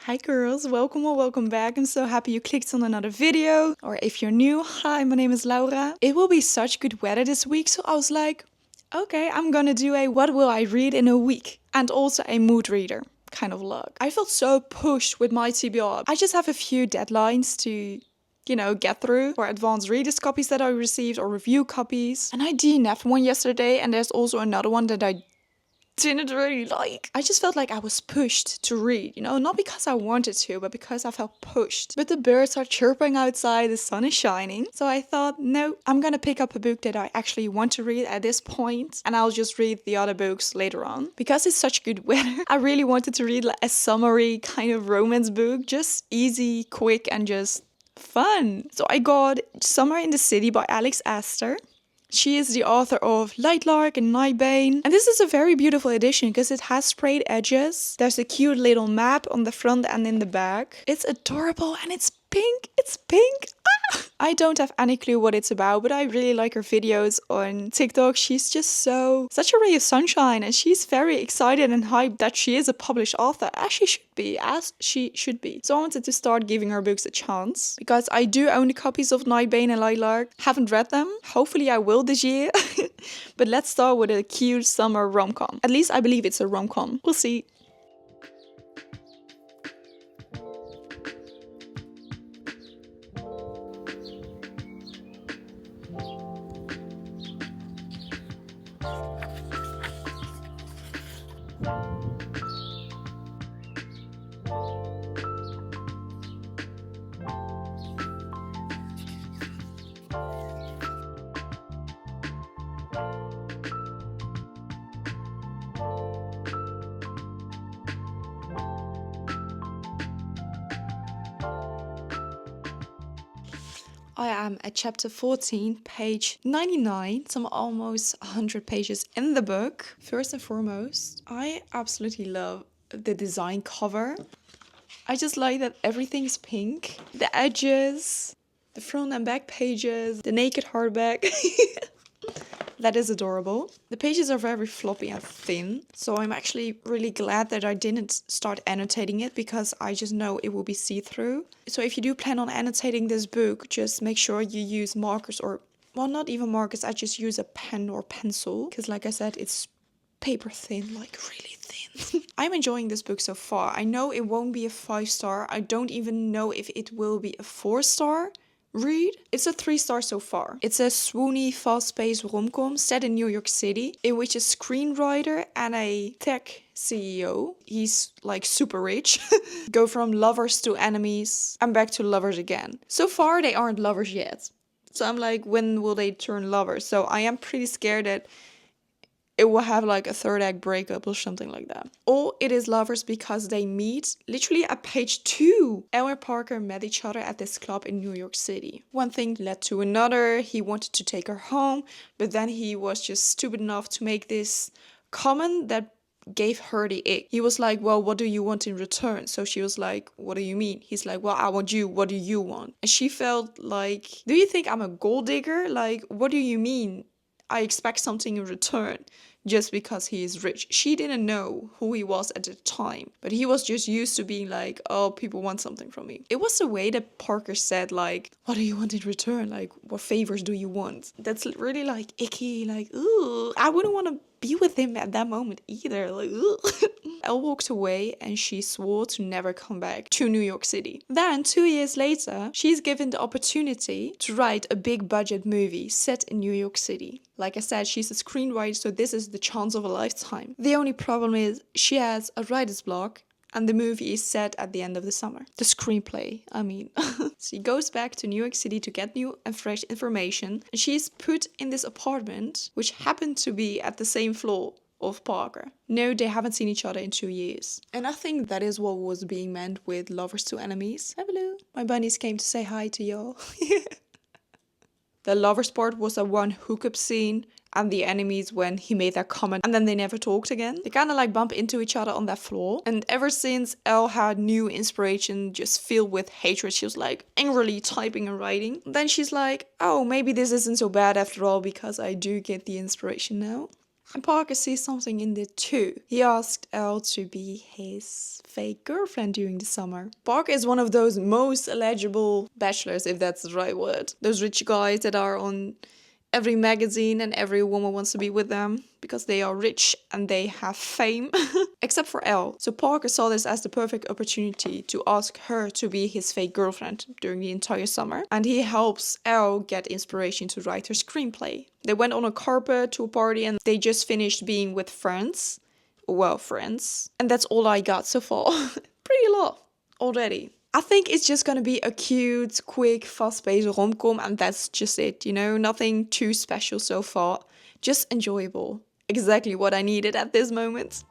Hi girls, welcome or welcome back. I'm so happy you clicked on another video. Or if you're new, hi, my name is Laura. It will be such good weather this week, so I was like, okay, I'm gonna do a what will I read in a week? And also a mood reader kind of vlog. I felt so pushed with my TBR. I just have a few deadlines to get through for advanced readers copies that I received or review copies. And I DNF'd one yesterday, and there's also another one that I didn't really like. I just felt like I was pushed to read, not because I wanted to, but because I felt pushed. But the birds are chirping outside, the sun is shining. So I thought, no, I'm gonna pick up a book that I actually want to read at this point, and I'll just read the other books later on. Because it's such good weather, I really wanted to read like a summery kind of romance book, just easy, quick, and just fun. So I got Summer in the City by Alex Astor. She is the author of Lightlark and Nightbane. And this is a very beautiful edition because it has sprayed edges. There's a cute little map on the front and in the back. It's adorable and it's pink. It's pink. Ah! I don't have any clue what it's about, but I really like her videos on TikTok. She's just such a ray of sunshine, and she's very excited and hyped that she is a published author, as she should be. So I wanted to start giving her books a chance, because I do own the copies of Nightbane and Lightlark. Haven't read them. Hopefully I will this year. But let's start with a cute summer rom-com. At least I believe it's a rom-com. We'll see. I am at chapter 14, page 99, some almost 100 pages in the book. First and foremost, I absolutely love the design cover. I just like that everything's pink. The edges, the front and back pages, the naked hardback. That is adorable. The pages are very floppy and thin, so I'm actually really glad that I didn't start annotating it, because I just know it will be see-through. So if you do plan on annotating this book, just make sure you use markers, or, well, not even markers, I just use a pen or pencil, because like I said, it's paper thin, like really thin. I'm enjoying this book so far. I know it won't be a 5-star. I don't even know if it will be a 4-star. read. It's a 3-star so far. It's a swoony, fast-paced rom-com set in New York City, in which a screenwriter and a tech CEO, he's like super rich, go from lovers to enemies and back to lovers again. So far they aren't lovers yet. So I'm like, when will they turn lovers? So I am pretty scared that it will have like a third act breakup or something like that. Or it is lovers because they meet literally at page 2. Elle and Parker met each other at this club in New York City. One thing led to another. He wanted to take her home, but then he was just stupid enough to make this comment that gave her the ick. He was like, well, what do you want in return? So she was like, what do you mean? He's like, well, I want you. What do you want? And she felt like, do you think I'm a gold digger? Like, what do you mean? I expect something in return just because he is rich. She didn't know who he was at the time, but he was just used to being like, oh, people want something from me. It was the way that Parker said, like, what do you want in return? Like, what favors do you want? That's really like icky, like, ooh, I wouldn't want to be with him at that moment either. Like, ooh. Elle walked away and she swore to never come back to New York City. Then 2 years later, she's given the opportunity to write a big budget movie set in New York City. Like I said, she's a screenwriter, so this is the chance of a lifetime. The only problem is she has a writer's block, and the movie is set at the end of the summer. The screenplay, I mean. She goes back to New York City to get new and fresh information, and she's put in this apartment, which happened to be at the same floor of Parker. No, they haven't seen each other in 2 years. And I think that is what was being meant with lovers to enemies. Hello. My bunnies came to say hi to y'all. The lovers part was a one hookup scene, and the enemies when he made that comment and then they never talked again. They kind of like bump into each other on that floor. And ever since Elle had new inspiration just filled with hatred, she was like angrily typing and writing. Then she's like, oh, maybe this isn't so bad after all, because I do get the inspiration now. And Parker sees something in it too. He asked Elle to be his fake girlfriend during the summer. Parker is one of those most eligible bachelors, if that's the right word. Those rich guys that are on every magazine and every woman wants to be with them because they are rich and they have fame. Except for Elle. So Parker saw this as the perfect opportunity to ask her to be his fake girlfriend during the entire summer. And he helps Elle get inspiration to write her screenplay. They went on a carpet to a party and they just finished being with friends. Well, friends. And that's all I got so far. Pretty a lot already. I think it's just gonna be a cute, quick, fast-paced rom-com, and that's just it, you know? Nothing too special so far. Just enjoyable. Exactly what I needed at this moment.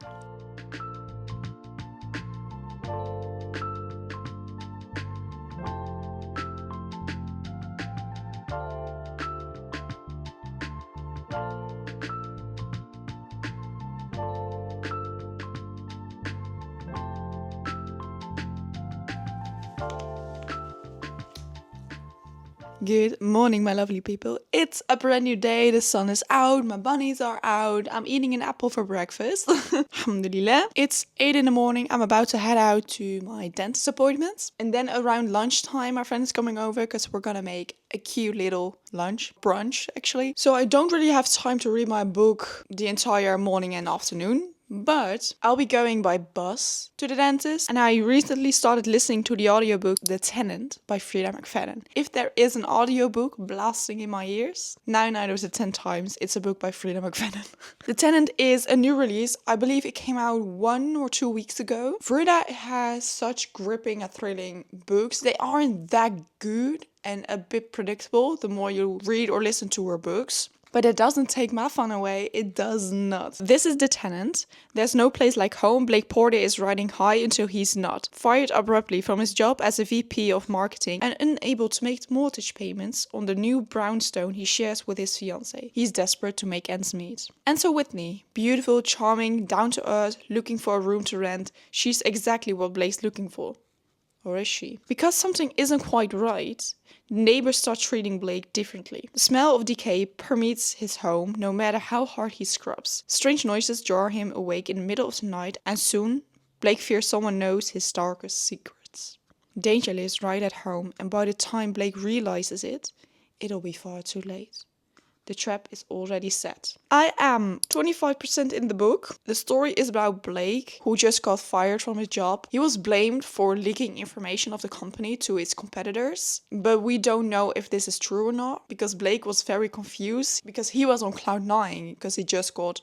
Good morning, my lovely people. It's a brand new day. The sun is out. My bunnies are out. I'm eating an apple for breakfast. Alhamdulillah. It's 8 in the morning. I'm about to head out to my dentist appointment. And then around lunchtime, my friend is coming over because we're gonna make a cute little brunch actually. So I don't really have time to read my book the entire morning and afternoon. But I'll be going by bus to the dentist, and I recently started listening to the audiobook The Tenant by Frida McFadden. If there is an audiobook blasting in my ears, 9 out of the 10 times it's a book by Frida McFadden. The Tenant is a new release. I believe it came out 1 or 2 weeks ago. Frida has such gripping and thrilling books. They aren't that good and a bit predictable the more you read or listen to her books. But it doesn't take my fun away. It does not. This is The Tenant. There's no place like home. Blake Porter is riding high until he's not. Fired abruptly from his job as a VP of marketing and unable to make mortgage payments on the new brownstone he shares with his fiancée. He's desperate to make ends meet. Enter Whitney. Beautiful, charming, down to earth, looking for a room to rent. She's exactly what Blake's looking for. Or is she? Because something isn't quite right, neighbors start treating Blake differently. The smell of decay permeates his home no matter how hard he scrubs. Strange noises jar him awake in the middle of the night, and soon Blake fears someone knows his darkest secrets. Danger lives right at home, and by the time Blake realizes it, it'll be far too late. The trap is already set. I am 25% in the book. The story is about Blake, who just got fired from his job. He was blamed for leaking information of the company to its competitors, but we don't know if this is true or not, because Blake was very confused, because he was on cloud 9, because he just got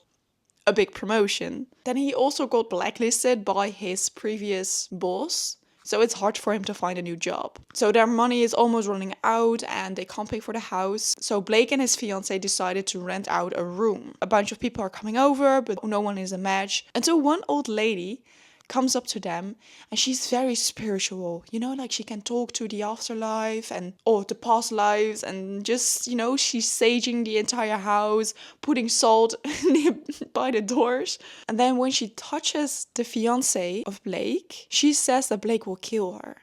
a big promotion. Then he also got blacklisted by his previous boss. So it's hard for him to find a new job. So their money is almost running out and they can't pay for the house. So Blake and his fiancée decided to rent out a room. A bunch of people are coming over, but no one is a match. Until one old lady comes up to them and she's very spiritual. You know, like she can talk to the afterlife or the past lives, and just, you know, she's saging the entire house, putting salt by the doors. And then when she touches the fiancé of Blake, she says that Blake will kill her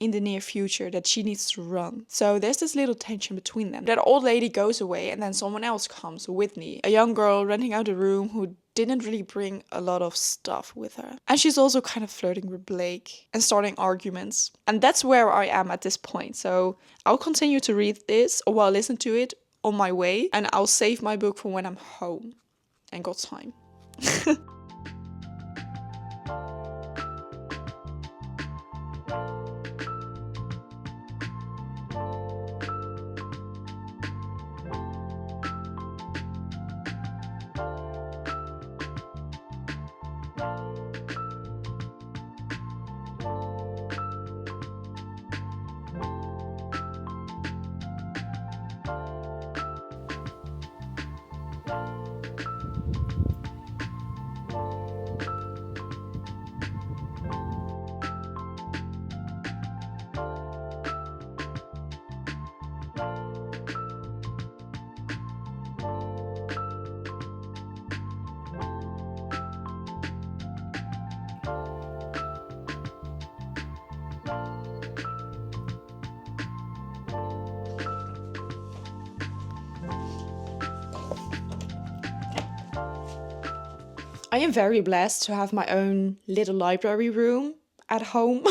in the near future, that she needs to run. So there's this little tension between them. That old lady goes away and then someone else comes, Whitney, a young girl renting out a room who didn't really bring a lot of stuff with her. And she's also kind of flirting with Blake and starting arguments. And that's where I am at this point. So I'll continue to read this, or I'll listen to it on my way, and I'll save my book for when I'm home and got time. I am very blessed to have my own little library room at home,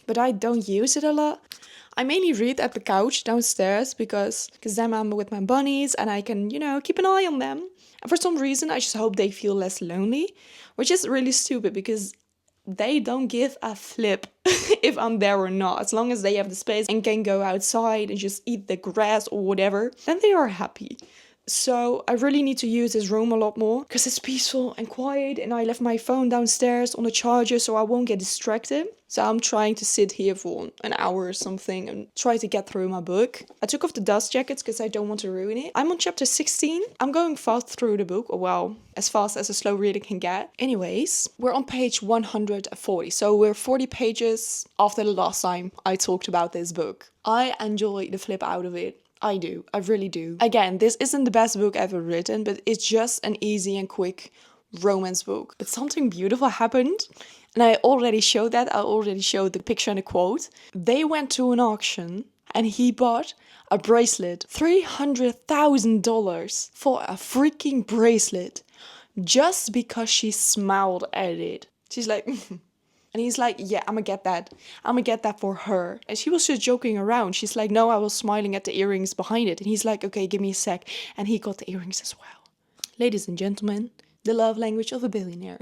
but I don't use it a lot. I mainly read at the couch downstairs because then I'm with my bunnies and I can, keep an eye on them. And for some reason, I just hope they feel less lonely, which is really stupid because they don't give a flip if I'm there or not. As long as they have the space and can go outside and just eat the grass or whatever, then they are happy. So I really need to use this room a lot more because it's peaceful and quiet, and I left my phone downstairs on the charger so I won't get distracted. So I'm trying to sit here for an hour or something and try to get through my book. I took off the dust jackets because I don't want to ruin it. I'm on chapter 16. I'm going fast through the book, or well, as fast as a slow reader can get. Anyways, we're on page 140. So we're 40 pages after the last time I talked about this book. I enjoy the flip out of it. I do. I really do. Again, this isn't the best book ever written, but it's just an easy and quick romance book. But something beautiful happened, and I already showed that. I already showed the picture and the quote. They went to an auction, and he bought a bracelet. $300,000 for a freaking bracelet, just because she smiled at it. She's like... And he's like, yeah, I'm gonna get that. I'm gonna get that for her. And she was just joking around. She's like, no, I was smiling at the earrings behind it. And he's like, okay, give me a sec. And he got the earrings as well. Ladies and gentlemen, the love language of a billionaire.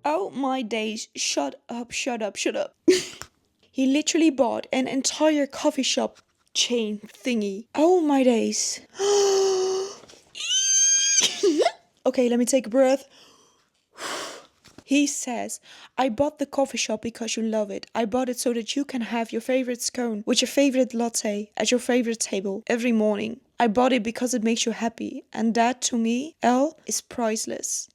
Oh my days, shut up. He literally bought an entire coffee shop chain thingy. Oh my days. Okay, let me take a breath. He says, I bought the coffee shop because you love it. I bought it so that you can have your favorite scone with your favorite latte at your favorite table every morning. I bought it because it makes you happy. And that, to me, Elle, is priceless.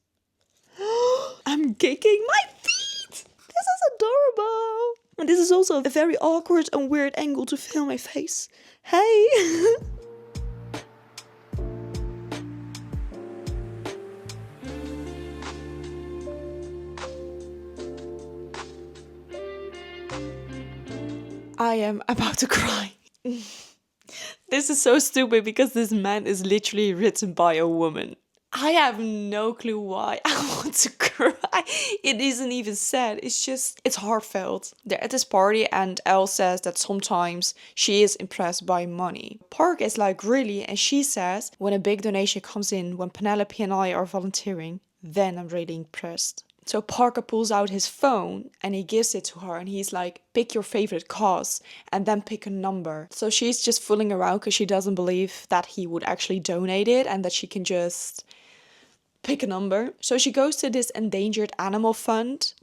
I'm kicking my feet. This is adorable. And this is also a very awkward and weird angle to film my face. Hey. I am about to cry. This is so stupid because this man is literally written by a woman. I have no clue why I want to cry. It isn't even sad. It's heartfelt. They're at this party and Elle says that sometimes she is impressed by money. Park is like, really? And she says, when a big donation comes in, when Penelope and I are volunteering, then I'm really impressed. So Parker pulls out his phone and he gives it to her and he's like, pick your favorite cause and then pick a number. So she's just fooling around because she doesn't believe that he would actually donate it and that she can just pick a number. So she goes to this endangered animal fund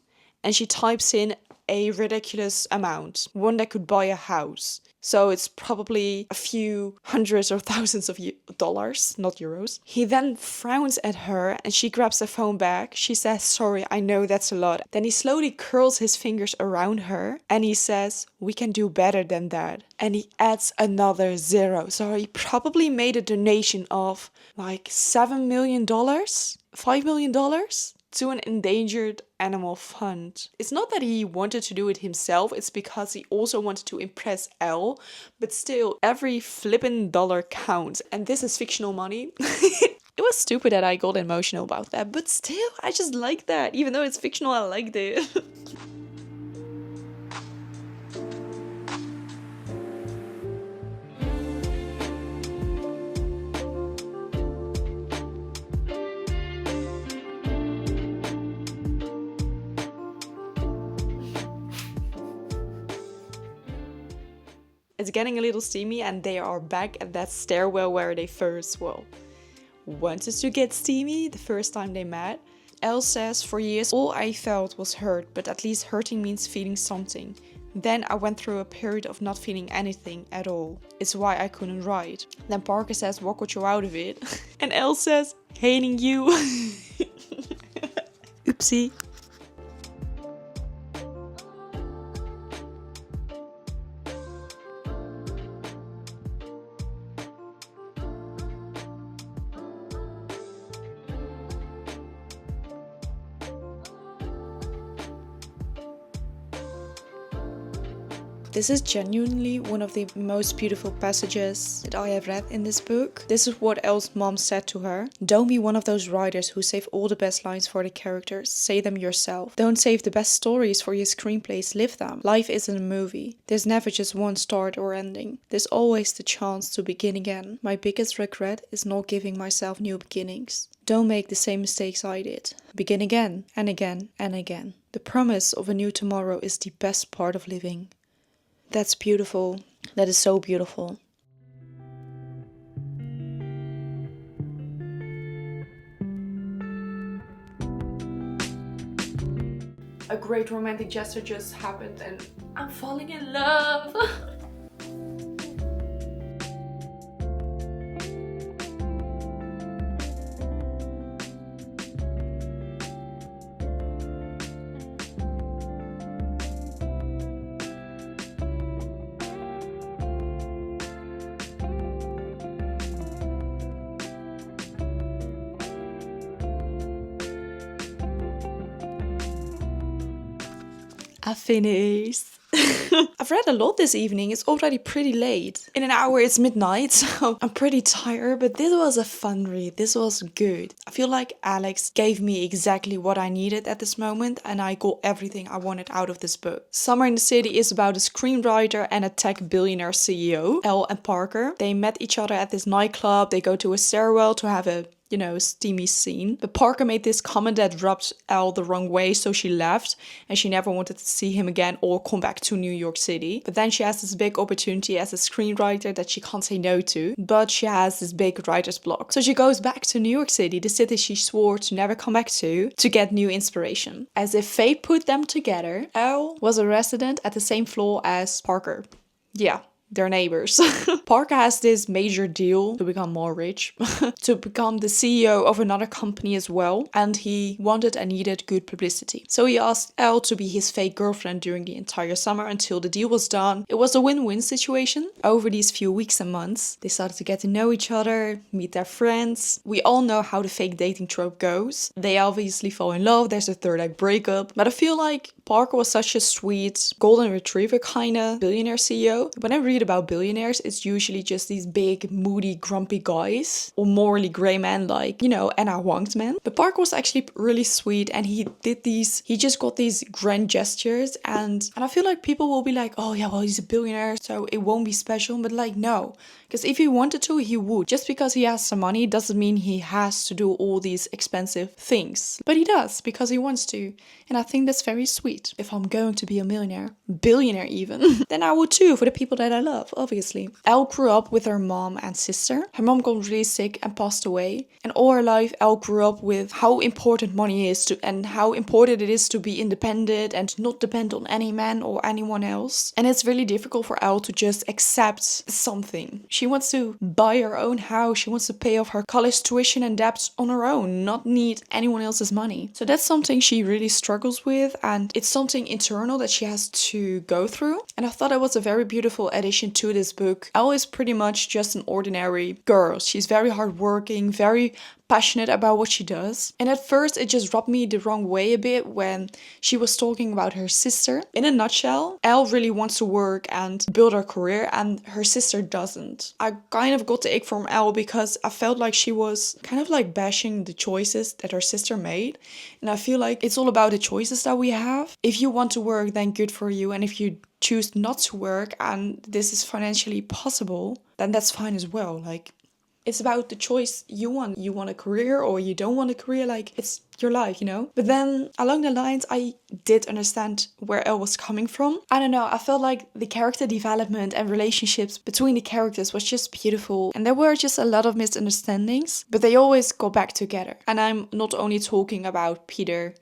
and she types in a ridiculous amount, one that could buy a house. So it's probably a few hundreds or thousands of dollars, not euros. He then frowns at her and she grabs the phone back. She says, sorry, I know that's a lot. Then he slowly curls his fingers around her and he says, we can do better than that. And he adds another zero. So he probably made a donation of like $7 million, $5 million to an endangered animal fund. It's not that he wanted to do it himself, it's because he also wanted to impress Elle, but still, every flippin' dollar counts, and this is fictional money. It was stupid that I got emotional about that, but still, I just like that. Even though it's fictional, I liked it. It's getting a little steamy and they are back at that stairwell where they first, wanted to get steamy the first time they met. Elle says, for years all I felt was hurt, but at least hurting means feeling something. Then I went through a period of not feeling anything at all. It's why I couldn't write. Then Parker says, what got you out of it? And Elle says, hating you. Oopsie. This is genuinely one of the most beautiful passages that I have read in this book. This is what Elle's mom said to her. Don't be one of those writers who save all the best lines for the characters. Say them yourself. Don't save the best stories for your screenplays. Live them. Life isn't a movie. There's never just one start or ending. There's always the chance to begin again. My biggest regret is not giving myself new beginnings. Don't make the same mistakes I did. Begin again and again and again. The promise of a new tomorrow is the best part of living. That's beautiful. That is so beautiful. A great romantic gesture just happened and I'm falling in love. I finished. I've read a lot this evening. It's already pretty late. In an hour it's midnight, so I'm pretty tired, but this was a fun read. This was good. I feel like Alex gave me exactly what I needed at this moment, and I got everything I wanted out of this book. Summer in the City is about a screenwriter and a tech billionaire CEO, Elle and Parker. They met each other at this nightclub. They go to a stairwell to have a steamy scene. But Parker made this comment that rubbed Elle the wrong way, so she left and she never wanted to see him again or come back to New York City. But then she has this big opportunity as a screenwriter that she can't say no to, but she has this big writer's block. So she goes back to New York City, the city she swore to never come back to get new inspiration. As if fate put them together, Elle was a resident at the same floor as Parker. Yeah. They're neighbors. Parker has this major deal to become more rich, to become the CEO of another company as well, and he wanted and needed good publicity. So he asked Elle to be his fake girlfriend during the entire summer until the deal was done. It was a win-win situation. Over these few weeks and months, they started to get to know each other, meet their friends. We all know how the fake dating trope goes. They obviously fall in love, there's a third act breakup, but I feel like Parker was such a sweet golden retriever kind of billionaire CEO. When I read about billionaires, it's usually just these big, moody, grumpy guys or morally grey men like, Anna Wong's men. But Parker was actually really sweet, and he just got these grand gestures, and I feel like people will be like, oh yeah, well, he's a billionaire, so it won't be special. But like, no, because if he wanted to, he would. Just because he has some money doesn't mean he has to do all these expensive things. But he does because he wants to. And I think that's very sweet. If I'm going to be a millionaire, billionaire even, then I would too, for the people that I love, obviously. Elle grew up with her mom and sister. Her mom got really sick and passed away. And all her life, Elle grew up with how important money is and how important it is to be independent and not depend on any man or anyone else. And it's really difficult for Elle to just accept something. She wants to buy her own house. She wants to pay off her college tuition and debts on her own, not need anyone else's money. So that's something she really struggles with, and it's something internal that she has to go through. And I thought it was a very beautiful addition to this book. Elle is pretty much just an ordinary girl. She's very hardworking, very passionate about what she does. And at first it just rubbed me the wrong way a bit when she was talking about her sister. In a nutshell, Elle really wants to work and build her career, and her sister doesn't. I kind of got the ick from Elle because I felt like she was kind of like bashing the choices that her sister made. And I feel like it's all about the choices that we have. If you want to work, then good for you. And if you choose not to work and this is financially possible, then that's fine as well. Like, it's about the choice you want. You want a career or you don't want a career. Like, it's your life, But then along the lines, I did understand where Elle was coming from. I don't know. I felt like the character development and relationships between the characters was just beautiful. And there were just a lot of misunderstandings, but they always got back together. And I'm not only talking about Peter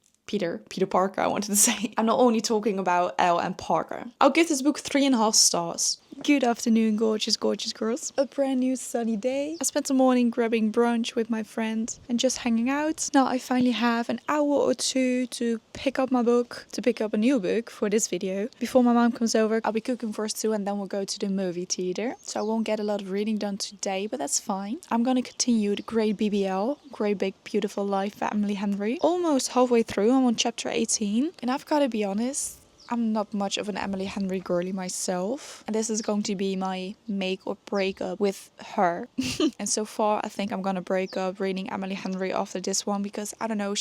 Parker, I wanted to say. I'm not only talking about Elle and Parker. I'll give this book 3.5 stars. Good afternoon, gorgeous, gorgeous girls. A brand new sunny day. I spent the morning grabbing brunch with my friend and just hanging out. Now I finally have an hour or two to pick up my book, to pick up a new book for this video. Before my mom comes over, I'll be cooking for us too, and then we'll go to the movie theater. So I won't get a lot of reading done today, but that's fine. I'm gonna continue the great BBL, Great Big Beautiful Life, Family Henry. Almost halfway through, I'm on chapter 18. And I've gotta be honest, I'm not much of an Emily Henry girly myself, and this is going to be my make or break up with her. And so far, I think I'm gonna break up reading Emily Henry after this one because I don't know,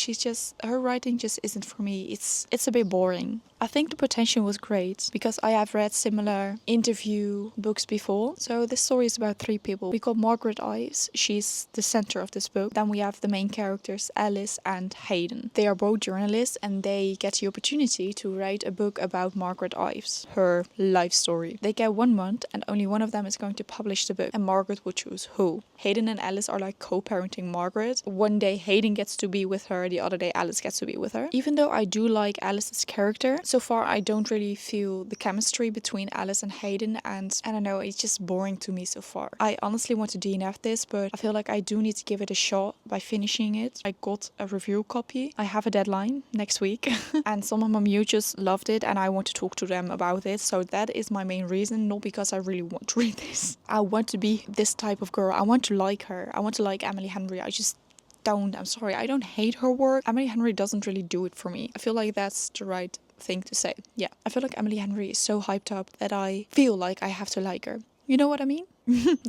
her writing just isn't for me. It's a bit boring. I think the potential was great because I have read similar interview books before. So this story is about 3 people. We got Margaret Ives. She's the center of this book. Then we have the main characters, Alice and Hayden. They are both journalists and they get the opportunity to write a book about Margaret Ives, her life story. They get 1 month and only one of them is going to publish the book, and Margaret will choose who. Hayden and Alice are like co-parenting Margaret. One day Hayden gets to be with her, the other day Alice gets to be with her. Even though I do like Alice's character, so far I don't really feel the chemistry between Alice and Hayden, and I don't know, it's just boring to me so far. I honestly want to DNF this, but I feel like I do need to give it a shot by finishing it. I got a review copy. I have a deadline next week and some of my mutuals loved it and I want to talk to them about it. So that is my main reason, not because I really want to read this. I want to be this type of girl. I want to like her. I want to like Emily Henry. I'm sorry, I don't hate her work. Emily Henry doesn't really do it for me. I feel like that's the right thing to say. Yeah, I feel like Emily Henry is so hyped up that I feel like I have to like her. You know what I mean?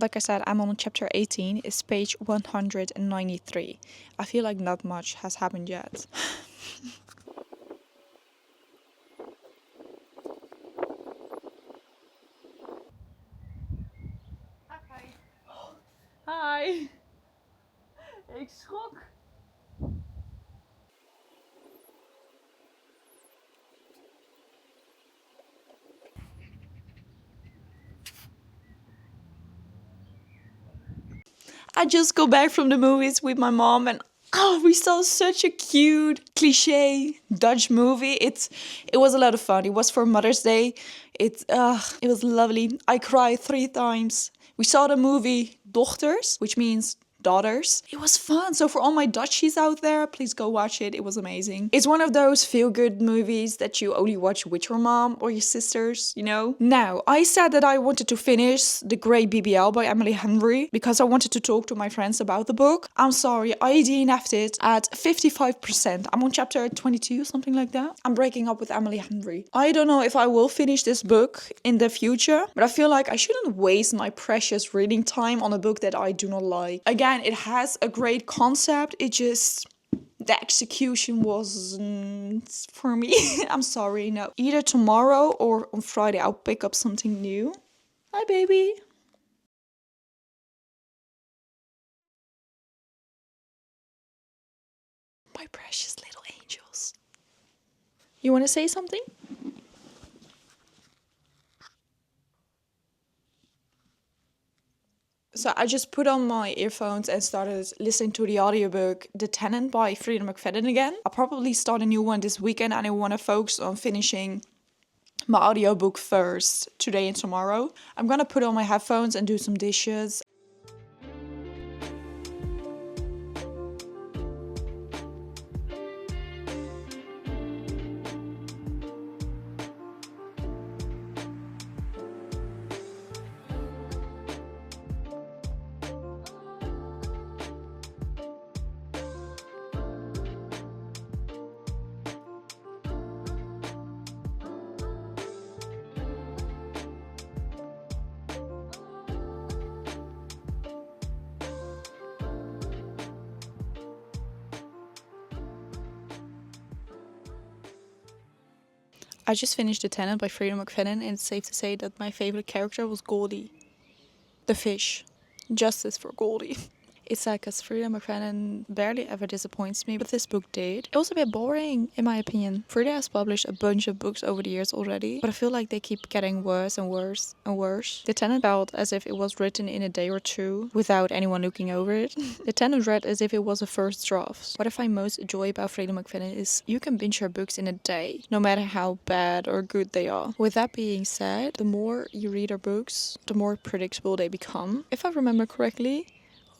Like I said, I'm on chapter 18. It's page 193. I feel like not much has happened yet. Okay. Hi. Ik schrok. I just got back from the movies with my mom and we saw such a cute cliche Dutch movie. It was a lot of fun. It was for Mother's Day. It was lovely. I cried 3 times. We saw the movie Dochters, which means daughters. It was fun. So for all my Dutchies out there, please go watch it. It was amazing. It's one of those feel-good movies that you only watch with your mom or your sisters, you know? Now, I said that I wanted to finish The Great BBL by Emily Henry because I wanted to talk to my friends about the book. I'm sorry, I DNF'd it at 55%. I'm on chapter 22, something like that. I'm breaking up with Emily Henry. I don't know if I will finish this book in the future, but I feel like I shouldn't waste my precious reading time on a book that I do not like. Again, it has a great concept. The execution wasn't for me. I'm sorry, no. Either tomorrow or on Friday I'll pick up something new. Hi, baby. My precious little angels. You want to say something? So I just put on my earphones and started listening to the audiobook The Tenant by Frida McFadden again. I'll probably start a new one this weekend and I want to focus on finishing my audiobook first, today and tomorrow. I'm gonna put on my headphones and do some dishes. I just finished The Tenant by Frida McFadden, and it's safe to say that my favorite character was Goldie. The fish. Justice for Goldie. It's sad because Frida McFadden barely ever disappoints me, but this book did. It was a bit boring, in my opinion. Frida has published a bunch of books over the years already, but I feel like they keep getting worse and worse and worse. The Tenant felt as if it was written in a day or two, without anyone looking over it. The Tenant read as if it was a first draft. What I find most joy about Frida McFadden is you can binge her books in a day, no matter how bad or good they are. With that being said, the more you read her books, the more predictable they become. If I remember correctly,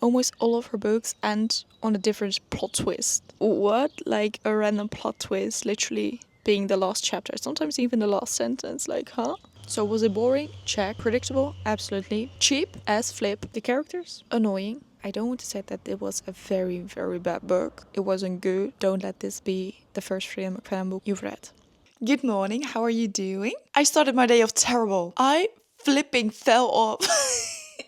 almost all of her books end on a different plot twist. What? Like a random plot twist, literally being the last chapter. Sometimes even the last sentence. Like, huh? So was it boring? Check. Predictable? Absolutely. Cheap? As flip. The characters? Annoying. I don't want to say that it was a very, very bad book. It wasn't good. Don't let this be the first Frida McFadden book you've read. Good morning, how are you doing? I started my day off terrible. I flipping fell off.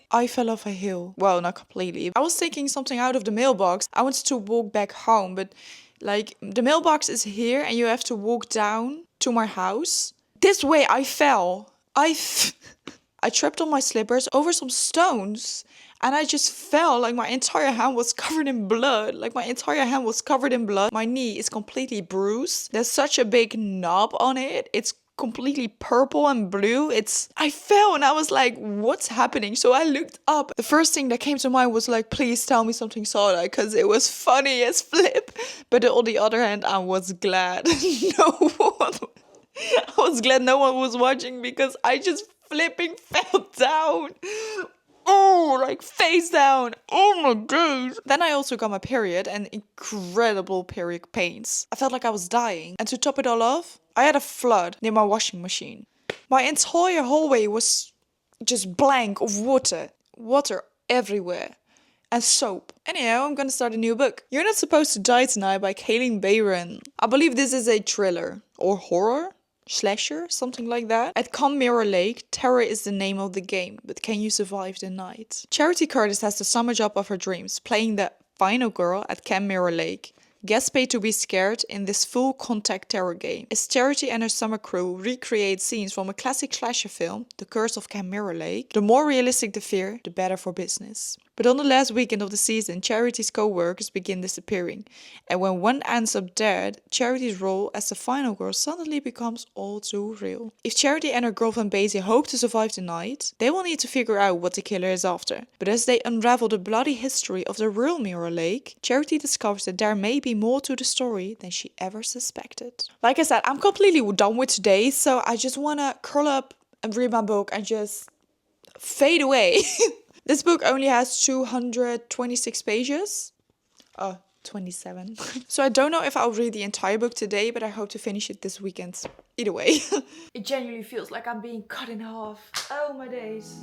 I fell off a hill. Well, not completely. I was taking something out of the mailbox. I wanted to walk back home, but like the mailbox is here and you have to walk down to my house. This way I fell. I tripped on my slippers over some stones and I just fell. Like my entire hand was covered in blood. My knee is completely bruised. There's such a big knob on it. It's completely purple and blue. I fell and I was like, what's happening? So I looked up. The first thing that came to mind was like, please tell me something saw that, because it was funny as flip. But on the other hand, I was glad no one was watching, because I just flipping fell down. Oh, like face down. Oh my god. Then I also got my period and incredible period pains. I felt like I was dying. And to top it all off, I had a flood near my washing machine. My entire hallway was just blank of water. Water everywhere. And soap. Anyhow, I'm gonna start a new book. You're Not Supposed to Die Tonight by Kaylin Bayron. I believe this is a thriller or horror. Slasher, something like that. At Camp Mirror Lake, terror is the name of the game, but can you survive the night? Charity Curtis has the summer job of her dreams, playing the final girl at Camp Mirror Lake. Guests pay to be scared in this full contact terror game. As Charity and her summer crew recreate scenes from a classic slasher film, The Curse of Camp Mirror Lake, the more realistic the fear, the better for business. But on the last weekend of the season, Charity's co-workers begin disappearing. And when one ends up dead, Charity's role as the final girl suddenly becomes all too real. If Charity and her girlfriend Basie hope to survive the night, they will need to figure out what the killer is after. But as they unravel the bloody history of the real Mirror Lake, Charity discovers that there may be more to the story than she ever suspected. Like I said, I'm completely done with today, so I just want to curl up and read my book and just fade away. This book only has 226 pages. 27. So I don't know if I'll read the entire book today, but I hope to finish it this weekend. Either way. It genuinely feels like I'm being cut in half. Oh my days.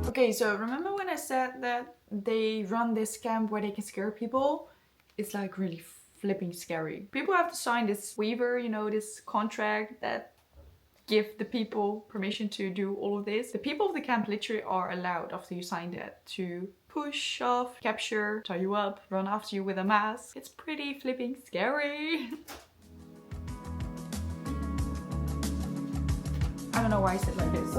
Okay, so remember when I said that they run this camp where they can scare people? It's like really flipping scary. People have to sign this waiver, you know, this contract that give the people permission to do all of this. The people of the camp literally are allowed, after you sign that, to push, shove, capture, tie you up, run after you with a mask. It's pretty flipping scary. I don't know why I said like this.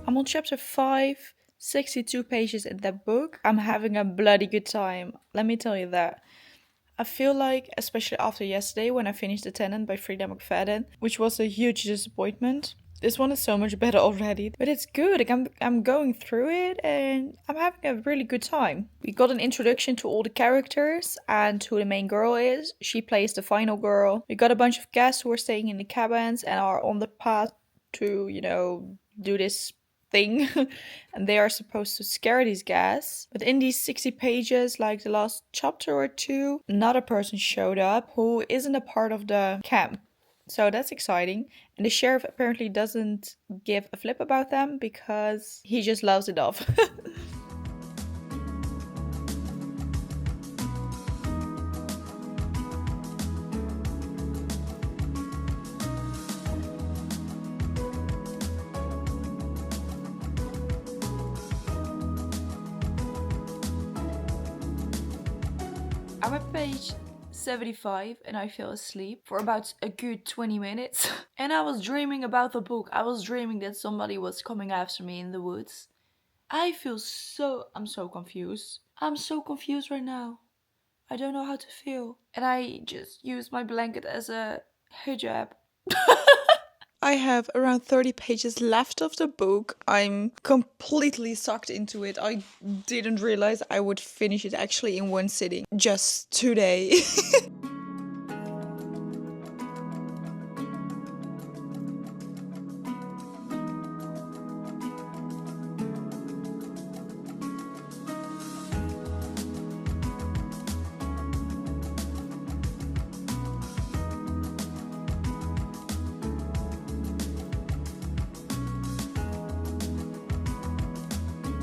I'm on chapter 5, 62 pages in that book. I'm having a bloody good time, let me tell you that. I feel like, especially after yesterday when I finished The Tenant by Frida McFadden, which was a huge disappointment, this one is so much better already. But it's good, like I'm going through it and I'm having a really good time. We got an introduction to all the characters and who the main girl is. She plays the final girl. We got a bunch of guests who are staying in the cabins and are on the path to, you know, do this thing. And they are supposed to scare these guests. But in these 60 pages, like the last chapter or two, another person showed up who isn't a part of the camp. So that's exciting. And the sheriff apparently doesn't give a flip about them because he just loves it off. I'm at page 1:75 and I fell asleep for about a good 20 minutes. And I was dreaming about the book. I was dreaming that somebody was coming after me in the woods. I'm so confused. I'm so confused right now. I don't know how to feel. And I just used my blanket as a hijab. I have around 30 pages left of the book. I'm completely sucked into it. I didn't realize I would finish it actually in one sitting just today.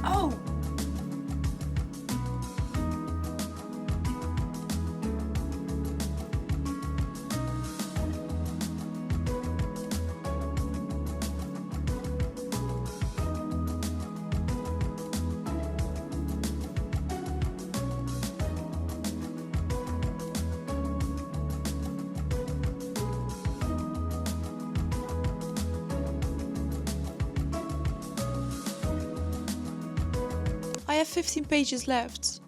Oh! I have 15 pages left.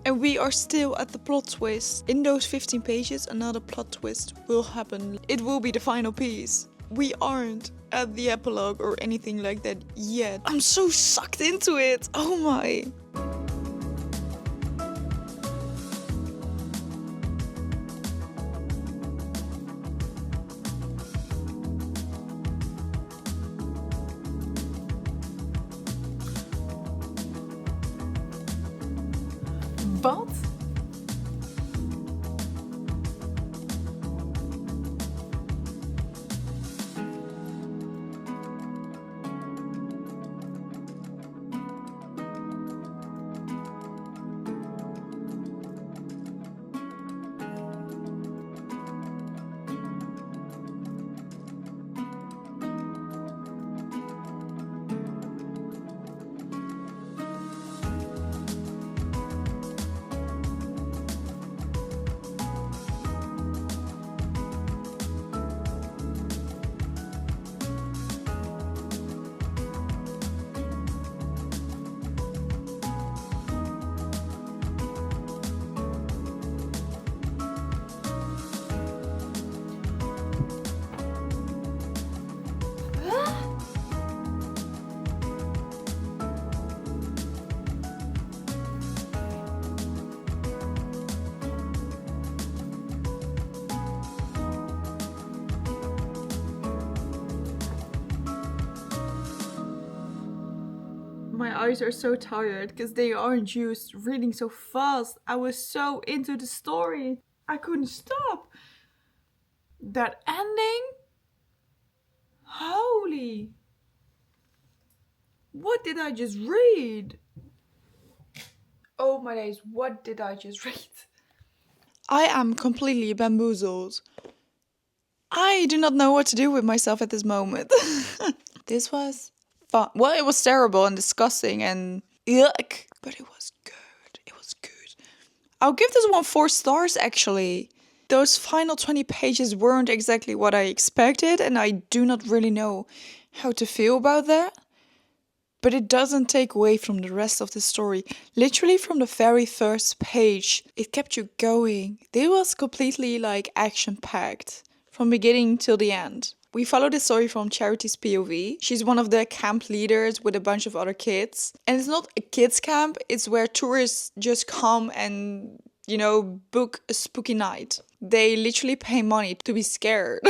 And we are still at the plot twist. In those 15 pages, another plot twist will happen. It will be the final piece. We aren't at the epilogue or anything like that yet. I'm so sucked into it. Oh my. Wat? My eyes are so tired because they aren't used to reading so fast. I was so into the story. I couldn't stop. That ending? Holy. What did I just read? Oh my days, what did I just read? I am completely bamboozled. I do not know what to do with myself at this moment. This was fun. Well, it was terrible and disgusting and yuck, but it was good. It was good. I'll give this one 4 stars actually. Those final 20 pages weren't exactly what I expected, and I do not really know how to feel about that. But it doesn't take away from the rest of the story. Literally from the very first page, it kept you going. It was completely like action-packed from beginning till the end. We follow the story from Charity's POV. She's one of the camp leaders with a bunch of other kids. And it's not a kids camp, it's where tourists just come and, you know, book a spooky night. They literally pay money to be scared.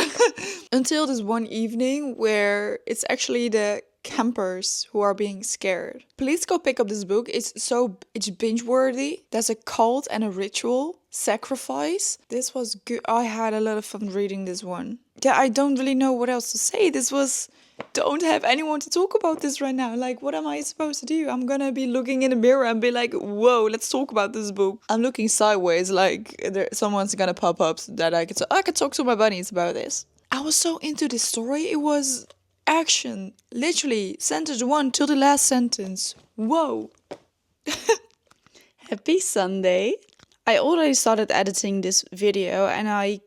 Until this one evening where it's actually the campers who are being scared. Please go pick up this book. It's binge worthy. There's a cult and a ritual sacrifice. This was good. I had a lot of fun reading this one. Yeah, I don't really know what else to say. Don't have anyone to talk about this right now. Like, what am I supposed to do? I'm gonna be looking in the mirror and be like, whoa, let's talk about this book. I'm looking sideways like someone's gonna pop up so that I could talk to my bunnies about this. I was so into this story. It was action. Literally, sentence 1 till the last sentence. Whoa. Happy Sunday. I already started editing this video and I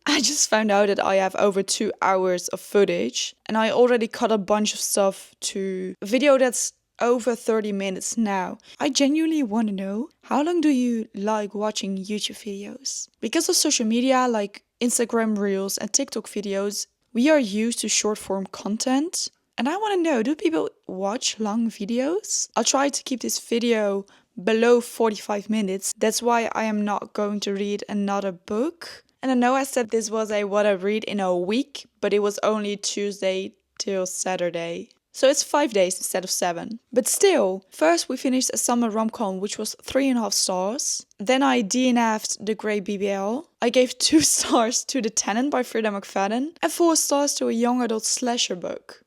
I just found out that I have over 2 hours of footage and I already cut a bunch of stuff to a video that's over 30 minutes now. I genuinely want to know, how long do you like watching YouTube videos? Because of social media like Instagram Reels and TikTok videos, we are used to short form content. And I want to know, do people watch long videos? I'll try to keep this video below 45 minutes. That's why I am not going to read another book. And I know I said this was a what I read in a week, but it was only Tuesday till Saturday. So it's 5 days instead of 7. But still, first we finished a summer rom-com, which was 3.5 stars. Then I DNF'd The Great BBL. I gave 2 stars to The Tenant by Frida McFadden and 4 stars to a young adult slasher book.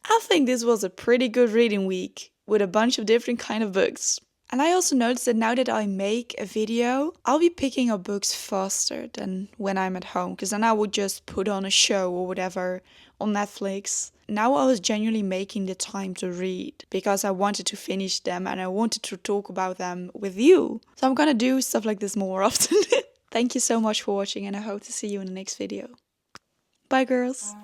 I think this was a pretty good reading week with a bunch of different kind of books. And I also noticed that now that I make a video, I'll be picking up books faster than when I'm at home. Because then I would just put on a show or whatever on Netflix. Now I was genuinely making the time to read because I wanted to finish them and I wanted to talk about them with you. So I'm gonna do stuff like this more often. Thank you so much for watching and I hope to see you in the next video. Bye girls!